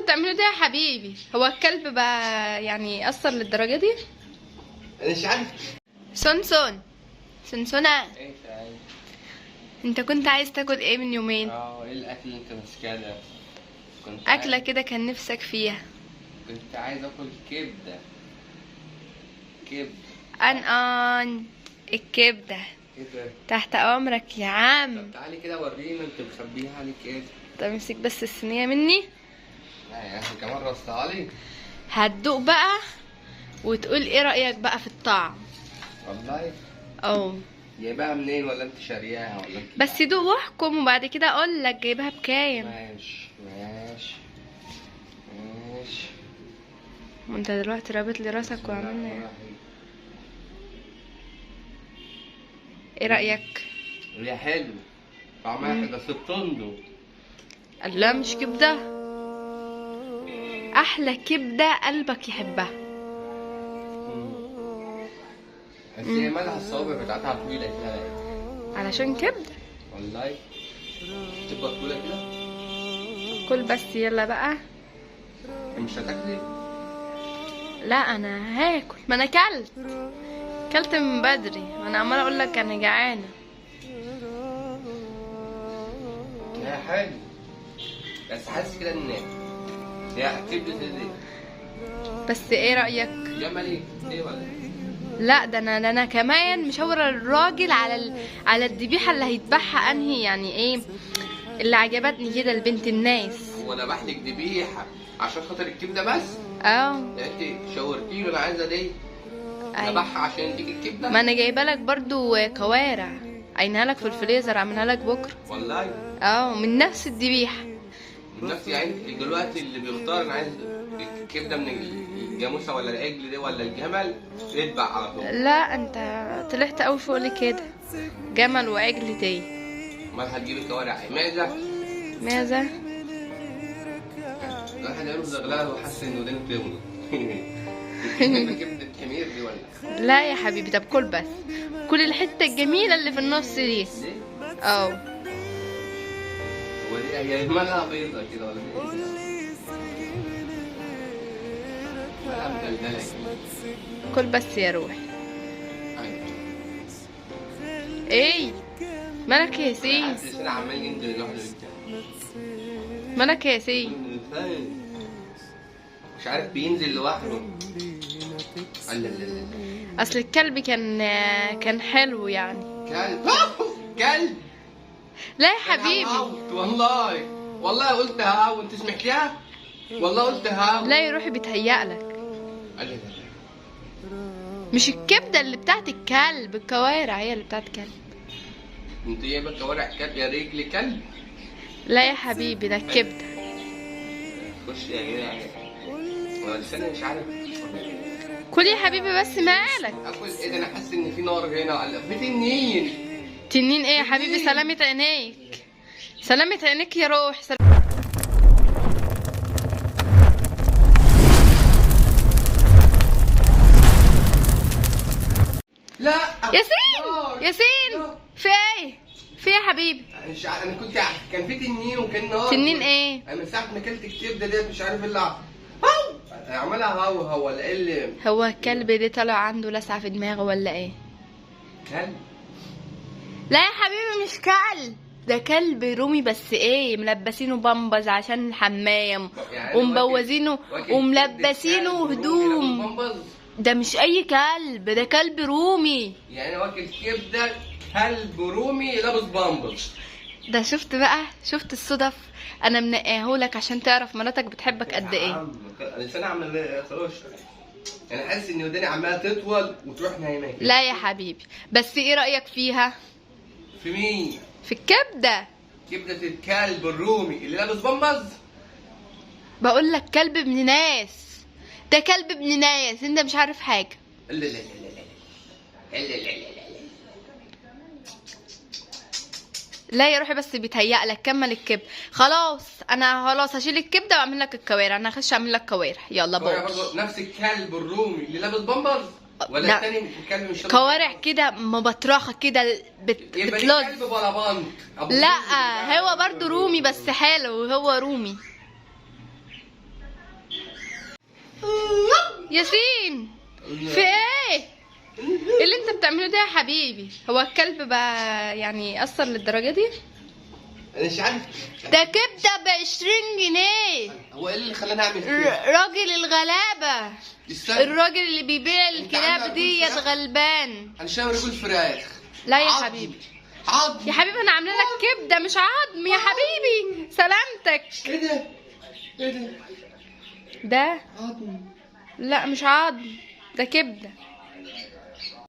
بتعمله ده يا حبيبي؟ هو الكلب بقى يعني اثر للدرجه دي؟ انا مش عارف. سونسون سونسونة، ايه تعالى. انت كنت عايز تاكل ايه من يومين؟ ايه الاكل اللي انت ماسكاه ده؟ كنت اكله عايز... كده كان نفسك فيها. كنت عايز اكل كبده. ان الكبده ايه ده؟ تحت امرك يا عم. طب تعالي كده ورينا انت مخبيها عليك ايه. طب امسك بس الصينيه مني. لا يا اخي كمان رصها لي. هتدوق بقى وتقول ايه رايك بقى في الطعم. والله اه جايبها منين؟ ولا انت شارياها ولا انت؟ بس دوق واحكم وبعد كده اقول لك جايبها بكام. ماشي ماشي ماشي. وانت دلوقتي رابط لي راسك بسم الله وعملنا الرحمن ايه؟ الرحيم. ايه رايك؟ هي حلو طعمها كده بتندو. لا مش كبده، احلى كبده قلبك يحبها. بس هي مالها الصوابع بتاعتها طويلة كده. علشان كبده. والله تبقى طويلة كده. كل بس يلا بقى. مش هتاكلي؟ لا انا هاكل، ما انا كلت من بدري، انا عماله اقول لك انا جعانه. هي حلو بس حاسس كده ان هي كبدة دي. بس ايه رايك؟ جملي ايه ولا؟ لا ده انا كمان مشاوره الراجل على الذبيحه اللي هيذبحها انهي، يعني ايه اللي عجبتني كده لبنت الناس. هو انا بحلك ذبيحة عشان خاطر الكبدة بس؟ اه انت شاورتيله انا عايزة دي ذبحها عشان اديك الكبدة؟ ما انا جايبه لك برضو كوارع، عينها لك في الفريزر، اعملها لك بكره. والله من نفس الذبيحه. من نفسي. يعني دلوقتي اللي بيختار انا عايز الكبدة من الجاموسة ولا العجل دي ولا الجمل يذبح على طول. لا انت طلعت قوي فوق لي كده، جمل وعجل دي. امال هتجيب الكوارع معزة؟ ماذا؟ الواحد يقول زغلال وحس انه ودانه بتولد. كبدة حمير دي ولا؟ لا يا حبيبي، طب كل بس، كل الحته الجميله اللي في النص دي. ليه؟ اه هو دي هي مالها بيضة كده ولا ايه؟ مالها مدلدلة كده. كل بس يا روحي. أيوة. ايه مالك يا ياسين؟ حاسس ان عمال ينزل لوحده. مالك يا ياسين؟ مش عارف بينزل لوحده. لا لا لا. اصل الكلب كان حلو يعني. كلب كلب. لا يا حبيبي. والله قلت هاو. انت سمعتيها؟ والله قلت هاو. لا يا روحي بيتهيألك. لا لا لا. مش الكبده اللي بتاعت الكلب، الكوارع هي اللي بتاعت الكلب. انت جايبه كوارع كلب يا رجل كلب؟ لا يا حبيبي ده الكبده. خش يا جدع. هو لساني مش عارف. كل يا حبيبي بس مالك. اكل ايه ده؟ انا حاسس ان في نار هنا ولا في تنين. تنين ايه يا حبيبي؟ سلامة عينيك، سلامة عينيك يا روح. لا ياسين ياسين في ايه؟ في ايه يا حبيبي؟ مش عارف. انا كنت كان في تنين وكان نار. تنين ايه؟ انا من ساعه ما اكلت الكبده ديت مش عارف ايه اللي هاو عملها هاو ولا ايه اللي؟ هو الكلب ده طلع عنده لسعة في دماغه ولا ايه؟ كلب؟ لا يا حبيبي مش كلب، ده كلب رومي، بس ايه ملبسينه بامبز عشان الحمام يعني ومبوزينه وملبسينه هدوم. ده مش اي كلب، ده كلب رومي. يعني واكل كبده كلب رومي لابس بامبرز. ده شفت بقى، شفت الصدف؟ انا منقيهولك عشان تعرف مراتك بتحبك قد ايه. لساني عمال خلاص. انا حاسس ان وداني عماله تطول وتروح نايمه. لا يا حبيبي، بس ايه رايك فيها؟ في مين؟ في الكبده. كبده الكلب الرومي اللي لابس بامبرز؟ بقول لك كلب ابن ناس، ده كلب ابن ناس، انت مش عارف حاجه. لا لا لا لا لا لا لا. لا يا روحي بس بيتهيألك، كمل الكبده. خلاص انا خلاص هشيل الكبده واعمل لك الكوارع. انا هخش اعمل لك كوارع. يلا باي. نفس الكلب الرومي اللي لابس بامبرز ولا الثاني الكلب مش لابس كوارع كده مبطرخه كده بتلوز؟ بتلوز. كلب بلبنط. لا هو برضو رومي بس حلو، هو رومي. ياسين في ايه اللي انت بتعمله ده يا حبيبي؟ هو الكلب بقى يعني اثر للدرجه دي؟ انا مش عارف. ده كبده ب20 جنيه. هو ايه اللي خلاني اعمل كده؟ راجل الغلابه، استنى. الراجل اللي بيبيع عندك الكلاب ديت فراخ؟ غلبان. انا شايف رجول فراخ. لا يا عظم. حبيبي، عظم يا حبيبي انا عامله لك كبده مش عظم يا حبيبي، سلامتك. ايه ده؟ ايه ده؟ ده عظم. لا مش عظم، ده كبده.